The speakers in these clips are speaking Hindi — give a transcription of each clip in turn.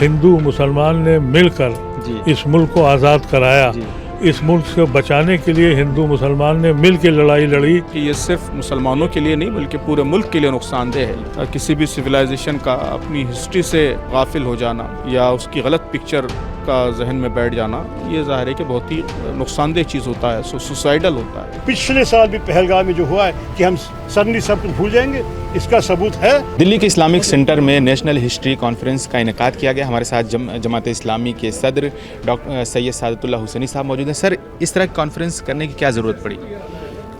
हिंदू मुसलमान ने मिलकर इस मुल्क को आज़ाद कराया। इस मुल्क से बचाने के लिए हिंदू मुसलमान ने मिल के लड़ाई लड़ी। कि ये सिर्फ मुसलमानों के लिए नहीं बल्कि पूरे मुल्क के लिए नुकसानदेह है। किसी भी सिविलाइजेशन का अपनी हिस्ट्री से गाफिल हो जाना या उसकी गलत पिक्चर का जहन में बैठ जाना, ये ज़ाहिर है कि बहुत ही नुकसानदेह चीज़ होता है, सुसाइडल होता है। पिछले साल भी पहलगाम में जो हुआ है कि हम सडनली सब कुछ भूल जाएंगे, इसका सबूत है। दिल्ली के इस्लामिक सेंटर में नेशनल हिस्ट्री कॉन्फ्रेंस का इनेकाद किया गया। हमारे साथ जमात इस्लामी के सदर डॉक्टर सैयद सादतुल्लाह हुसैनी साहब मौजूद हैं। सर, इस तरह की कॉन्फ्रेंस करने की क्या ज़रूरत पड़ी?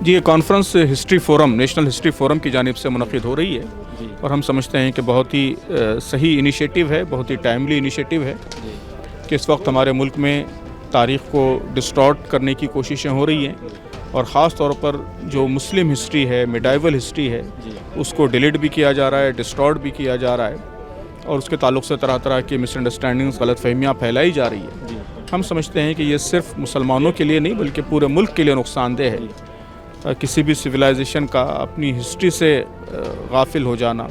जी, ये conference history forum, national history forum की जानिब से मुनक़िद हो रही है और हम समझते हैं कि बहुत ही सही इनिशिएटिव है, बहुत ही टाइमली इनिशिएटिव है कि इस वक्त हमारे मुल्क में तारीख़ को डिस्टॉर्ट करने की कोशिशें हो रही हैं और ख़ास तौर पर जो मुस्लिम हिस्ट्री है, मिडाइवल हिस्ट्री है, उसको डिलीट भी किया जा रहा है, डिस्टॉर्ट भी किया जा रहा है और उसके ताल्लुक़ से तरह तरह की मिसअंडरस्टैंडिंग्स, गलतफहमियाँ फैलाई जा रही है। हम समझते हैं कि ये सिर्फ मुसलमानों के लिए नहीं बल्कि पूरे मुल्क के लिए नुकसानदेह है। किसी भी सिविलाइजेशन का अपनी हिस्ट्री से गाफिल हो जाना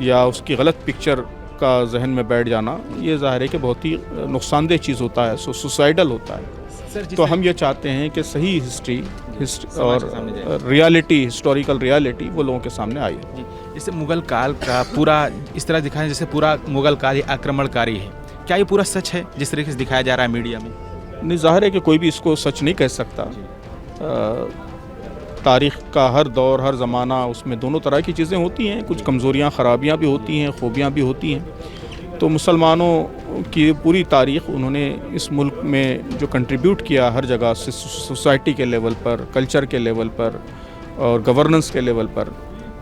या उसकी गलत पिक्चर का जहन में बैठ जाना, ये ज़ाहिर है कि बहुत ही नुकसानदेह चीज़ होता है, सुसाइडल होता है। तो हम ये चाहते हैं कि सही हिस्ट्री और रियलिटी, हिस्टोरिकल रियलिटी वो लोगों के सामने आई। जैसे मुग़ल काल का पूरा इस तरह दिखाया जैसे पूरा मुग़ल काल आक्रमणकारी है, क्या ये पूरा सच है जिस तरीके से दिखाया जा रहा है मीडिया में? नहीं, ज़ाहिर है कि कोई भी इसको सच नहीं कह सकता। तारीख़ का हर दौर, हर ज़माना, उसमें दोनों तरह की चीज़ें होती हैं, कुछ कमज़ोरियाँ, ख़राबियाँ भी होती हैं, खूबियाँ भी होती हैं। तो मुसलमानों की पूरी तारीख़ उन्होंने इस मुल्क में जो कंट्रीब्यूट किया हर जगह से, सोसाइटी के लेवल पर, कल्चर के लेवल पर और गवर्नेंस के लेवल पर,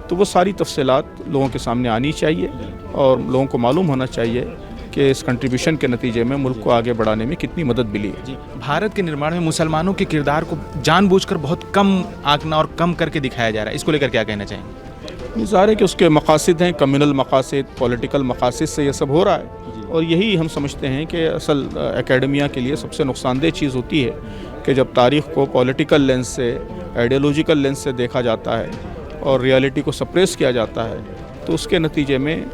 तो वो सारी तफसीलात लोगों के सामने आनी चाहिए और लोगों को मालूम होना चाहिए कि इस कंट्रीब्यूशन के नतीजे में मुल्क को आगे बढ़ाने में कितनी मदद मिली है। भारत के निर्माण में मुसलमानों के किरदार को जानबूझकर बहुत कम आंकना और कम करके दिखाया जा रहा है, इसको लेकर क्या कहना चाहेंगे? ज़ाहिर है कि उसके मकासद हैं, कम्युनल मकासद, पॉलिटिकल मकासद से ये सब हो रहा है और यही हम समझते हैं कि असल एकेडमिया के लिए सबसे नुकसानदेह चीज़ होती है कि जब तारीख़ को पॉलिटिकल लेंस से, आइडियोलॉजिकल लेंस से देखा जाता है और रियलिटी को सप्रेस किया जाता है, तो उसके नतीजे में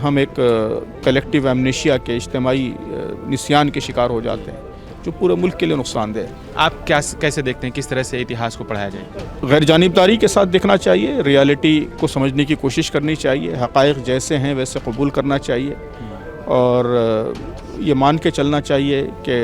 हम एक कलेक्टिव एमनेशिया के, इज्तिमाई निस्यान के शिकार हो जाते हैं जो पूरे मुल्क के लिए नुकसानदेह है। आप कैसे देखते हैं किस तरह से इतिहास को पढ़ाया जाए? गैर जानिबदारी के साथ देखना चाहिए, रियलिटी को समझने की कोशिश करनी चाहिए, हक़ाइक़ जैसे हैं वैसे कबूल करना चाहिए और ये मान के चलना चाहिए कि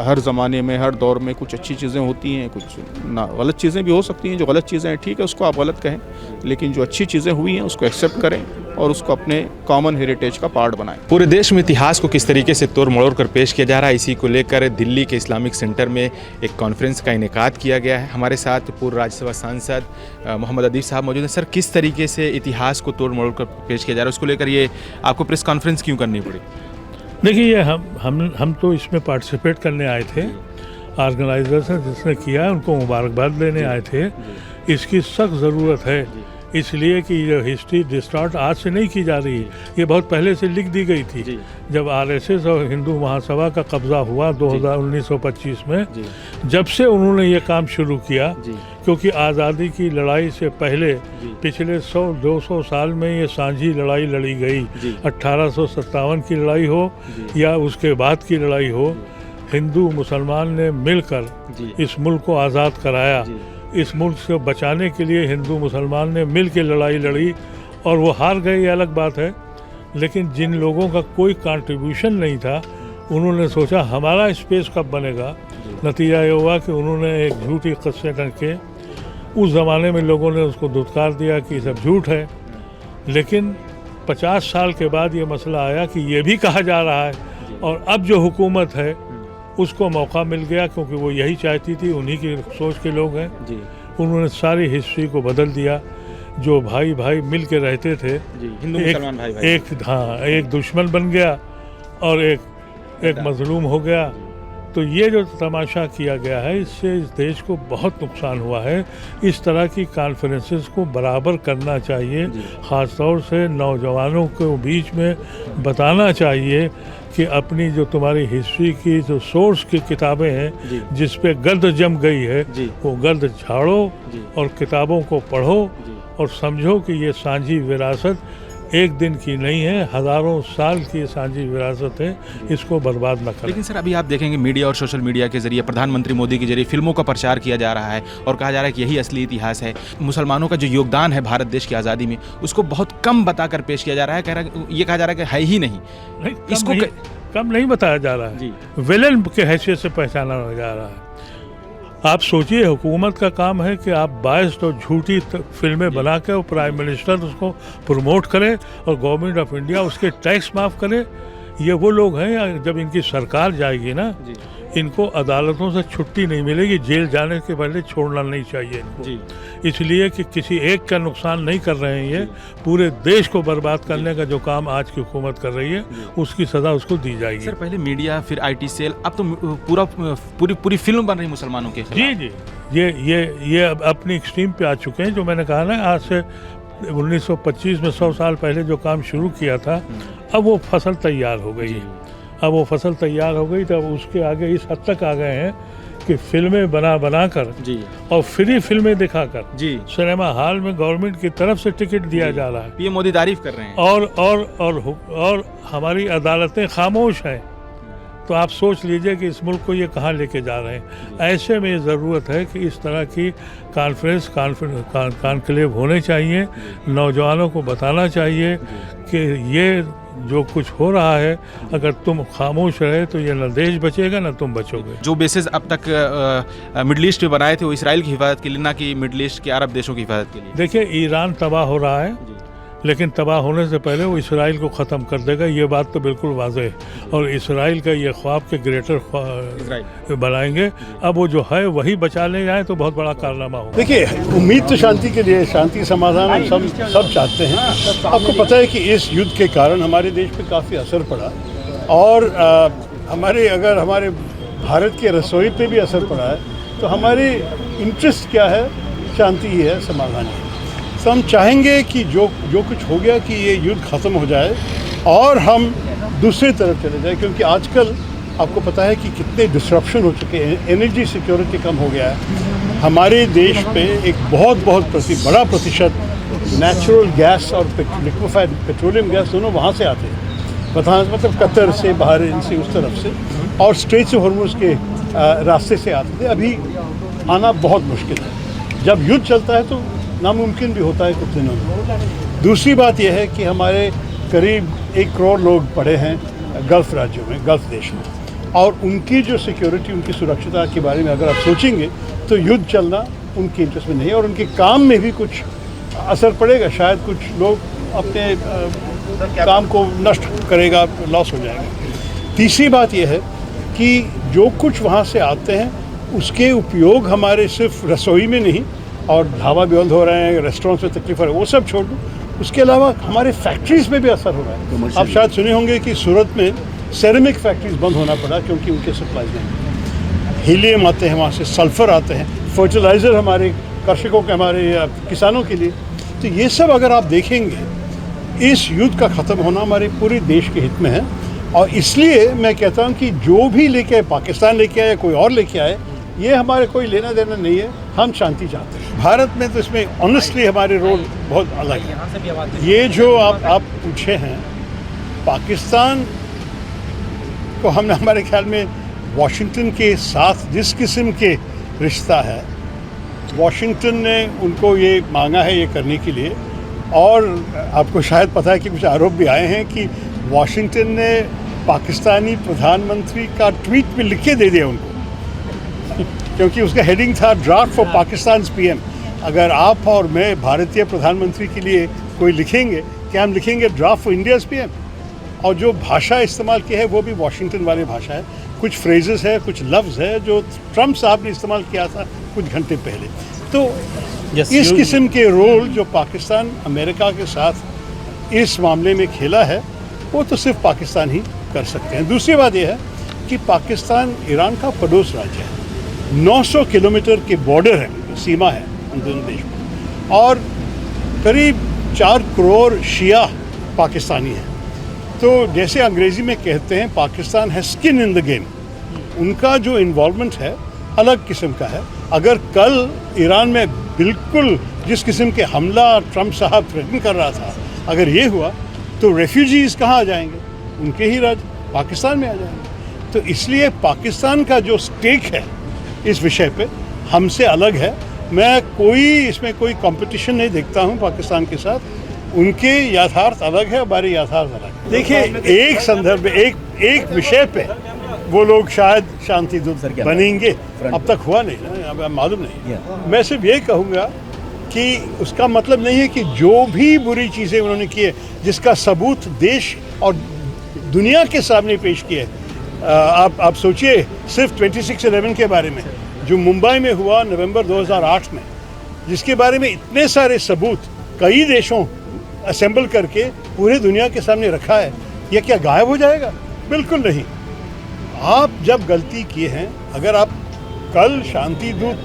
हर ज़माने में, हर दौर में कुछ अच्छी चीज़ें होती हैं, कुछ ना गलत चीज़ें भी हो सकती हैं। जो गलत चीज़ें हैं ठीक है, उसको आप गलत कहें, लेकिन जो अच्छी चीज़ें हुई हैं उसको एक्सेप्ट करें और उसको अपने कॉमन हेरिटेज का पार्ट बनाएं। पूरे देश में इतिहास को किस तरीके से तोड़ मरोड़ कर पेश किया जा रहा है, इसी को लेकर दिल्ली के इस्लामिक सेंटर में एक कॉन्फ्रेंस का इनेकाद किया गया है। हमारे साथ पूर्व राज्यसभा सांसद मोहम्मद अदीब साहब मौजूद हैं। सर, किस तरीके से इतिहास को तोड़ मरोड़ कर पेश किया जा रहा है, उसको लेकर ये आपको प्रेस कॉन्फ्रेंस क्यों करनी पड़ी? देखिए, हम तो इसमें पार्टिसिपेट करने आए थे। ऑर्गेनाइजर्स हैं जिसने किया है उनको मुबारकबाद देने आए थे। इसकी सख्त ज़रूरत है, इसलिए कि ये हिस्ट्री डिस्टॉर्ट आज से नहीं की जा रही, ये बहुत पहले से लिख दी गई थी। जब आरएसएस और हिंदू महासभा का कब्ज़ा हुआ 1925 में, जब से उन्होंने ये काम शुरू किया, क्योंकि आज़ादी की लड़ाई से पहले पिछले 100-200 साल में ये सांझी लड़ाई लड़ी गई। 1857 की लड़ाई हो या उसके बाद की लड़ाई हो, हिंदू मुसलमान ने मिलकर इस मुल्क को आज़ाद कराया। इस मुल्क से बचाने के लिए हिंदू मुसलमान ने मिल के लड़ाई लड़ी और वो हार गए, ये अलग बात है। लेकिन जिन लोगों का कोई कंट्रीब्यूशन नहीं था, उन्होंने सोचा हमारा स्पेस कब बनेगा। नतीजा ये हुआ कि उन्होंने एक झूठी किस्से करके उस ज़माने में लोगों ने उसको धुतकार दिया कि सब झूठ है। लेकिन 50 साल के बाद ये मसला आया कि ये भी कहा जा रहा है और अब जो हुकूमत है उसको मौका मिल गया, क्योंकि वो यही चाहती थी, उन्हीं की सोच के लोग हैं। उन्होंने सारी हिस्ट्री को बदल दिया। जो भाई भाई मिल के रहते थे, हिंदू मुसलमान भाई एक दुश्मन बन गया और एक मजलूम हो गया। तो ये जो तमाशा किया गया है, इससे इस देश को बहुत नुकसान हुआ है। इस तरह की कॉन्फ्रेंसेस को बराबर करना चाहिए, ख़ास तौर से नौजवानों के बीच में बताना चाहिए कि अपनी जो तुम्हारी हिस्ट्री की जो सोर्स की किताबें हैं जिस पे गर्द जम गई है, वो गर्द झाड़ो और किताबों को पढ़ो और समझो कि ये सांझी विरासत एक दिन की नहीं है, हज़ारों साल की साझी विरासत है, इसको बर्बाद न करें। लेकिन सर अभी आप देखेंगे मीडिया और सोशल मीडिया के जरिए प्रधानमंत्री मोदी के जरिए फिल्मों का प्रचार किया जा रहा है और कहा जा रहा है कि यही असली इतिहास है। मुसलमानों का जो योगदान है भारत देश की आज़ादी में उसको बहुत कम बताकर पेश किया जा रहा है, ये कहा जा रहा है कि है ही नहीं। इसको कम नहीं बताया जा रहा है, विलेन के हैसियत से पहचाना जा रहा है। आप सोचिए, हुकूमत का काम है कि आप बायस्ड और झूठी फिल्में बना के और प्राइम मिनिस्टर उसको प्रमोट करे और गवर्नमेंट ऑफ इंडिया उसके टैक्स माफ़ करे। ये वो लोग हैं, जब इनकी सरकार जाएगी ना, इनको अदालतों से छुट्टी नहीं मिलेगी, जेल जाने के पहले छोड़ना नहीं चाहिए इनको। इसलिए कि किसी एक का नुकसान नहीं कर रहे हैं, ये पूरे देश को बर्बाद करने का जो काम आज की हुकूमत कर रही है उसकी सज़ा उसको दी जाएगी। सर पहले मीडिया, फिर IT सेल, अब तो पूरी फिल्म बन रही मुसलमानों के खिलाफ। जी, ये अब अपनी एक्सट्रीम पे आ चुके हैं। जो मैंने कहा ना, आज से 1925 में 100 साल पहले जो काम शुरू किया था, अब वो फसल तैयार हो गई है। अब वो फसल तैयार हो गई, तब उसके आगे इस हद तक आ गए हैं कि फिल्में बना कर और फ्री फिल्में दिखाकर सिनेमा हॉल में गवर्नमेंट की तरफ से टिकट दिया जा रहा है। ये मोदी तारीफ कर रहे हैं। और हमारी अदालतें खामोश हैं। तो आप सोच लीजिए कि इस मुल्क को ये कहाँ लेके जा रहे हैं। ऐसे में ज़रूरत है कि इस तरह की कॉन्क्लेव होने चाहिए, नौजवानों को बताना चाहिए कि ये जो कुछ हो रहा है, अगर तुम खामोश रहे तो ये न देश बचेगा न तुम बचोगे। जो बेसिस अब तक मिडल ईस्ट में बनाए थे वो इसराइल की हिफाजत के लिए, ना कि मिडल ईस्ट के अरब देशों की हिफाजत के लिए। देखिए, ईरान तबाह हो रहा है, लेकिन तबाह होने से पहले वो इसराइल को ख़त्म कर देगा, ये बात तो बिल्कुल वाज़ेह है। और इसराइल का ये ख्वाब के ग्रेटर बनाएंगे। अब वो जो है वही बचा ले जाए तो बहुत बड़ा कारनामा होगा। देखिए, उम्मीद तो शांति के लिए, शांति समाधान हम सब चाहते हैं। आपको पता है कि इस युद्ध के कारण हमारे देश पे काफ़ी असर पड़ा और अगर हमारे भारत के रसोई पे भी असर पड़ा है, तो हमारे इंटरेस्ट क्या है? शांति ही है, समाधान है। तो हम चाहेंगे कि जो कुछ हो गया कि ये युद्ध ख़त्म हो जाए और हम दूसरी तरफ चले जाए, क्योंकि आजकल आपको पता है कि कितने डिस्रप्शन हो चुके हैं। एनर्जी सिक्योरिटी कम हो गया है। हमारे देश पे एक बहुत बड़ा प्रतिशत नेचुरल गैस और लिक्विफाइड पेट्रोलियम गैस दोनों वहाँ से आते हैं, मतलब कतर से, बहरीन से, उस तरफ से, और स्ट्रेट्स ऑफ हॉर्मुज़ के रास्ते से आते थे। अभी आना बहुत मुश्किल है। जब युद्ध चलता है तो नामुमकिन भी होता है कुछ दिनों में। दूसरी बात यह है कि हमारे करीब 1 करोड़ लोग पड़े हैं गल्फ़ राज्यों में, गल्फ़ देश में, और उनकी जो सिक्योरिटी, उनकी सुरक्षिता के बारे में अगर आप सोचेंगे तो युद्ध चलना उनके इंटरेस्ट में नहीं है और उनके काम में भी कुछ असर पड़ेगा। शायद कुछ लोग अपने काम को नष्ट करेगा, लॉस हो जाएगा। तीसरी बात यह है कि जो कुछ वहाँ से आते हैं उसके उपयोग हमारे सिर्फ रसोई में नहीं, और ढाबा भी बंद हो रहे हैं, रेस्टोरेंट्स में तकलीफ हो रही है, वो सब छोड़ दो। उसके अलावा हमारे फैक्ट्रीज़ में भी असर हो रहा है। आप शायद सुने होंगे कि सूरत में सेरेमिक फैक्ट्रीज बंद होना पड़ा क्योंकि उनके सप्लाईज नहीं। हीलियम आते हैं वहाँ से, सल्फ़र आते हैं, फर्टिलाइज़र हमारे कृषकों के, हमारे किसानों के लिए। तो ये सब अगर आप देखेंगे, इस युद्ध का ख़त्म होना हमारे पूरे देश के हित में है। और इसलिए मैं कहता हूँ कि जो भी लेके आए, पाकिस्तान लेके आए, कोई और लेके आए, ये हमारे कोई लेना देना नहीं है। हम शांति चाहते हैं। भारत में तो इसमें ऑनेस्टली हमारे रोल बहुत अलग है। ये जो आप पूछे हैं, पाकिस्तान को हमने हमारे ख्याल में वाशिंगटन के साथ जिस किस्म के रिश्ता है, वाशिंगटन ने उनको ये मांगा है ये करने के लिए। और आपको शायद पता है कि कुछ आरोप भी आए हैं कि वाशिंगटन ने पाकिस्तानी प्रधानमंत्री का ट्वीट में लिख के दे दिया उनको, क्योंकि उसका हेडिंग था ड्राफ्ट फॉर पाकिस्तान PM। अगर आप और मैं भारतीय प्रधानमंत्री के लिए कोई लिखेंगे, क्या हम लिखेंगे ड्राफ्ट फॉर इंडियाज़ PM? और जो भाषा इस्तेमाल की है वो भी वाशिंगटन वाली भाषा है। कुछ फ्रेजेस है, कुछ लफ्ज़ है जो ट्रंप साहब ने इस्तेमाल किया था कुछ घंटे पहले। तो इस किस्म के रोल जो पाकिस्तान अमेरिका के साथ इस मामले में खेला है, वो तो सिर्फ पाकिस्तान ही कर सकते हैं। दूसरी बात यह है कि पाकिस्तान ईरान का पड़ोस राज्य है। 900 किलोमीटर के बॉर्डर है, सीमा है उन दोनों देश में, और करीब 4 करोड़ शिया पाकिस्तानी हैं। तो जैसे अंग्रेज़ी में कहते हैं, पाकिस्तान है स्किन इन द गेम। उनका जो इन्वॉल्वमेंट है अलग किस्म का है। अगर कल ईरान में बिल्कुल जिस किस्म के हमला ट्रंप साहब थ्रेटन कर रहा था, अगर ये हुआ तो रेफ्यूजीज़ कहाँ आ जाएंगे? उनके ही राज्य पाकिस्तान में आ जाएंगे। तो इसलिए पाकिस्तान का जो स्टेक है इस विषय पे हमसे अलग है। मैं इसमें कोई कंपटीशन नहीं देखता हूँ पाकिस्तान के साथ। उनके यथार्थ अलग है, हमारे यथार्थ अलग है। देखिए, एक संदर्भ में एक विषय पे वो लोग शायद शांति दूत बनेंगे, अब तक हुआ नहीं ना, अब मालूम नहीं। मैं सिर्फ ये कहूँगा कि उसका मतलब नहीं है कि जो भी बुरी चीज़ें उन्होंने की है, जिसका सबूत देश और दुनिया के सामने पेश किया है। आप सोचिए सिर्फ 26/11 के बारे में जो मुंबई में हुआ नवंबर 2008 में, जिसके बारे में इतने सारे सबूत कई देशों असेंबल करके पूरे दुनिया के सामने रखा है, यह क्या गायब हो जाएगा? बिल्कुल नहीं। आप जब गलती किए हैं, अगर आप कल शांति दूत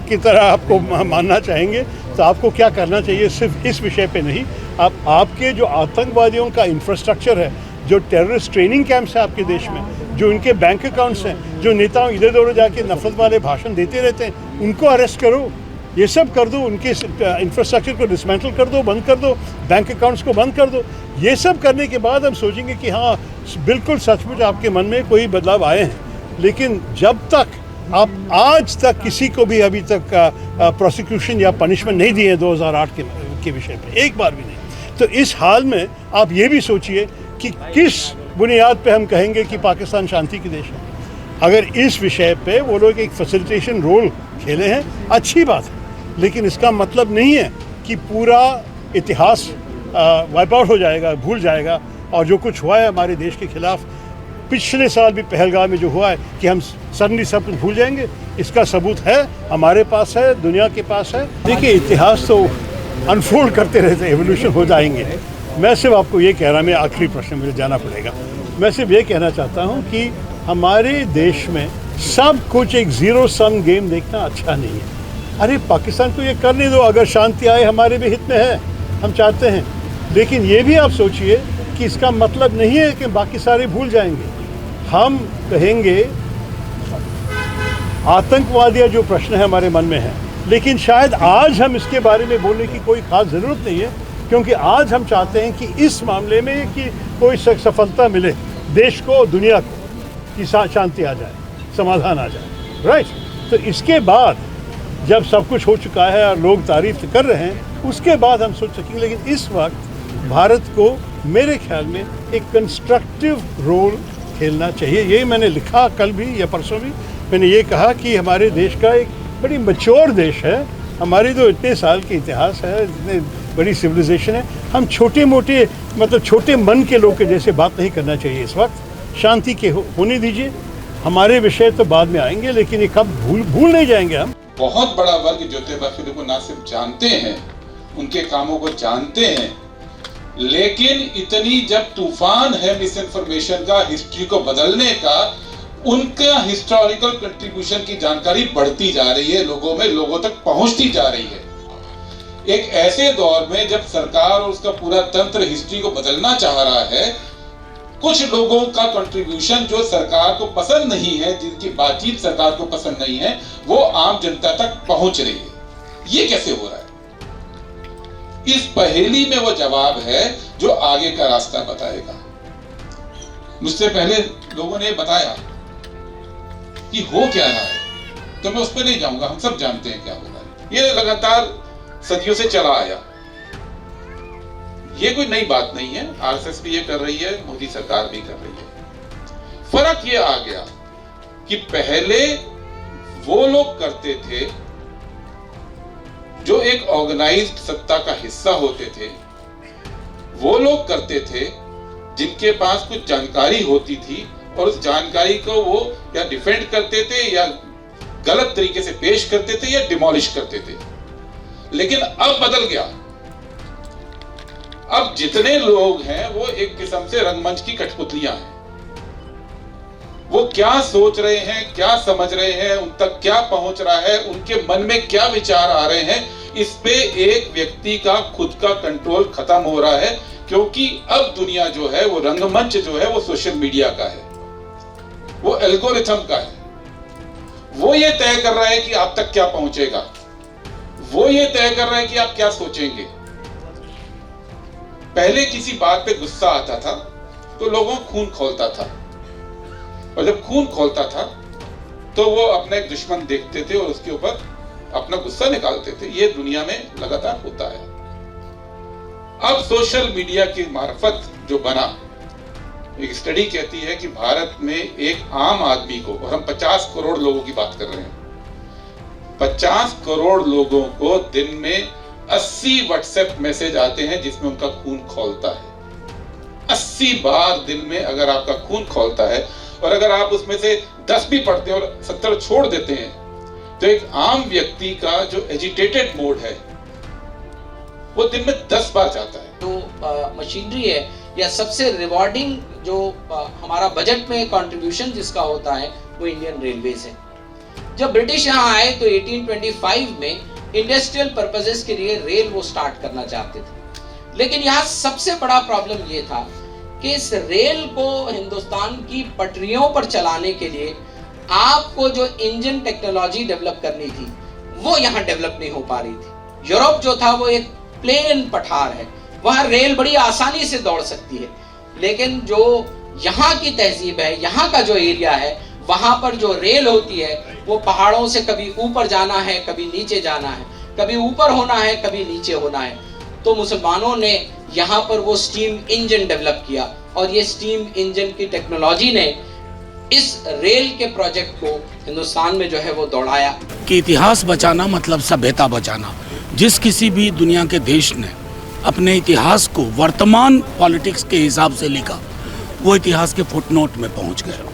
की तरह आपको मानना चाहेंगे तो आपको क्या करना चाहिए? सिर्फ इस विषय पे नहीं, आपके जो आतंकवादियों का इंफ्रास्ट्रक्चर है, जो टेररिस्ट ट्रेनिंग कैंप्स हैं आपके देश में, जो उनके बैंक अकाउंट्स हैं, जो नेताओं इधर उधर जाके नफरत वाले भाषण देते रहते हैं, उनको अरेस्ट करो, ये सब कर दो, उनके इंफ्रास्ट्रक्चर को डिसमेंटल कर दो, बंद कर दो, बैंक अकाउंट्स को बंद कर दो। ये सब करने के बाद हम सोचेंगे कि हाँ, बिल्कुल सचमुच आपके मन में कोई बदलाव आए हैं। लेकिन जब तक आप आज तक किसी को भी अभी तक प्रोसिक्यूशन या पनिशमेंट नहीं दिए 2008 के विषय पे, एक बार भी नहीं। तो इस हाल में आप ये भी सोचिए कि किस बुनियाद पे हम कहेंगे कि पाकिस्तान शांति की देश है। अगर इस विषय पे वो लोग एक फैसिलिटेशन रोल खेले हैं, अच्छी बात है, लेकिन इसका मतलब नहीं है कि पूरा इतिहास वाइप आउट हो जाएगा, भूल जाएगा। और जो कुछ हुआ है हमारे देश के खिलाफ पिछले साल भी पहलगाम में जो हुआ है, कि हम सडनली सब कुछ भूल जाएंगे, इसका सबूत है, हमारे पास है, दुनिया के पास है। देखिए, इतिहास तो अनफोल्ड करते रहते, एवोल्यूशन हो जाएंगे। मैं सिर्फ आपको ये कह रहा, मैं आखिरी प्रश्न मुझे जाना पड़ेगा, मैं सिर्फ ये कहना चाहता हूँ कि हमारे देश में सब कुछ एक ज़ीरो सम गेम देखना अच्छा नहीं है। अरे पाकिस्तान को ये करने दो, अगर शांति आए हमारे भी हित में है, हम चाहते हैं। लेकिन ये भी आप सोचिए कि इसका मतलब नहीं है कि बाकी सारे भूल जाएंगे। हम कहेंगे आतंकवादियाँ जो प्रश्न है हमारे मन में है, लेकिन शायद आज हम इसके बारे में बोलने की कोई खास ज़रूरत नहीं है, क्योंकि आज हम चाहते हैं कि इस मामले में कि कोई सफलता मिले देश को, दुनिया को, कि शांति आ जाए, समाधान आ जाए, राइट। तो इसके बाद जब सब कुछ हो चुका है और लोग तारीफ कर रहे हैं, उसके बाद हम सोच सकेंगे। लेकिन इस वक्त भारत को मेरे ख्याल में एक कंस्ट्रक्टिव रोल खेलना चाहिए। यही मैंने लिखा कल भी या परसों भी, मैंने ये कहा कि हमारे देश का एक बड़ी मैच्योर देश है, हमारी तो इतने साल की इतिहास है, इतने बड़ी सिविलाइजेशन है, हम छोटे मोटे मतलब छोटे मन के लोग के जैसे बात नहीं करना चाहिए। इस वक्त शांति के होने दीजिए, हमारे विषय तो बाद में आएंगे, लेकिन ये कब भूल नहीं जाएंगे हम। बहुत बड़ा वर्ग ज्योतिबा फुले को ना सिर्फ जानते हैं, उनके कामों को जानते हैं, लेकिन इतनी जब तूफान है मिस इन्फॉर्मेशन का, हिस्ट्री को बदलने का, उनका हिस्टोरिकल कंट्रीब्यूशन की जानकारी बढ़ती जा रही है, लोगों में, लोगों तक पहुंचती जा रही है। एक ऐसे दौर में जब सरकार और उसका पूरा तंत्र हिस्ट्री को बदलना चाह रहा है, कुछ लोगों का कंट्रीब्यूशन जो सरकार को पसंद नहीं है, जिनकी बातचीत सरकार को पसंद नहीं है, वो आम जनता तक पहुंच रही है। ये कैसे हो रहा है? इस पहेली में वो जवाब है जो आगे का रास्ता बताएगा। मुझसे पहले लोगों ने बताया कि हो क्या रहा है, तो मैं उस पर नहीं जाऊंगा, हम सब जानते हैं क्या हो रहा है। ये लगातार सदियों से चला आया, ये कोई नई बात नहीं है। आरएसएस भी ये कर रही है, मोदी सरकार भी कर रही है। फर्क ये आ गया कि पहले वो लोग करते थे जो एक ऑर्गेनाइज्ड सत्ता का हिस्सा होते थे, वो लोग करते थे जिनके पास कुछ जानकारी होती थी और उस जानकारी को वो या डिफेंड करते थे या गलत तरीके से पेश करते थे या डिमोलिश करते थे। लेकिन अब बदल गया, अब जितने लोग हैं वो एक किस्म से रंगमंच की कठपुतलियां हैं। वो क्या सोच रहे हैं, क्या समझ रहे हैं, उन तक क्या पहुंच रहा है, उनके मन में क्या विचार आ रहे हैं, इस पे एक व्यक्ति का खुद का कंट्रोल खत्म हो रहा है। क्योंकि अब दुनिया जो है, वो रंगमंच जो है, वो सोशल मीडिया का है, वो एल्गोरिथम का है। वो ये तय कर रहा है कि आप तक क्या पहुंचेगा, वो ये तय कर रहा है कि आप क्या सोचेंगे। पहले किसी बात पे गुस्सा आता था तो लोगों को खून खौलता था, और जब खून खौलता था तो वो अपना एक दुश्मन देखते थे और उसके ऊपर अपना गुस्सा निकालते थे। ये दुनिया में लगातार होता है। अब सोशल मीडिया की मार्फत जो बना, एक स्टडी कहती है कि भारत में एक आम आदमी को, और हम 50 करोड़ लोगों की बात कर रहे हैं, 50 करोड़ लोगों को दिन में 80 व्हाट्सएप मैसेज आते हैं जिसमें उनका खून खौलता है। 80 बार दिन में अगर आपका खून खौलता है, और अगर आप उसमें से 10 भी पढ़ते हैं और 70 छोड़ देते हैं, तो एक आम व्यक्ति का जो एजिटेटेड मोड है वो दिन में 10 बार जाता है। जो मशीनरी है या सबसे रिवॉर्डिंग जो हमारा बजट में कंट्रीब्यूशन जिसका होता है वो इंडियन रेलवेज है। जब ब्रिटिश यहाँ आए तो 1825 में इंडस्ट्रियल पर्पसेस के लिए रेल वो स्टार्ट करना चाहते थे, लेकिन यहाँ सबसे बड़ा प्रॉब्लम ये था कि इस रेल को हिंदुस्तान की पटरियों पर चलाने के लिए आपको जो इंजन टेक्नोलॉजी डेवलप करनी थी वो यहाँ डेवलप नहीं हो पा रही थी। यूरोप जो था वो एक प्लेन पठार है, वहाँ रेल बड़ी आसानी से दौड़ सकती है, लेकिन जो यहाँ की तहजीब है, यहाँ का जो एरिया है, वहाँ पर जो रेल होती है वो पहाड़ों से कभी ऊपर जाना है, कभी नीचे जाना है, कभी ऊपर होना है, कभी नीचे होना है। तो मुसलमानों ने यहाँ पर वो स्टीम इंजन डेवलप किया, और ये स्टीम इंजन की टेक्नोलॉजी ने इस रेल के प्रोजेक्ट को हिंदुस्तान में जो है वो दौड़ाया। कि इतिहास बचाना मतलब सभ्यता बचाना। जिस किसी भी दुनिया के देश ने अपने इतिहास को वर्तमान पॉलिटिक्स के हिसाब से लिखा, वो इतिहास के फुटनोट में पहुंच गए।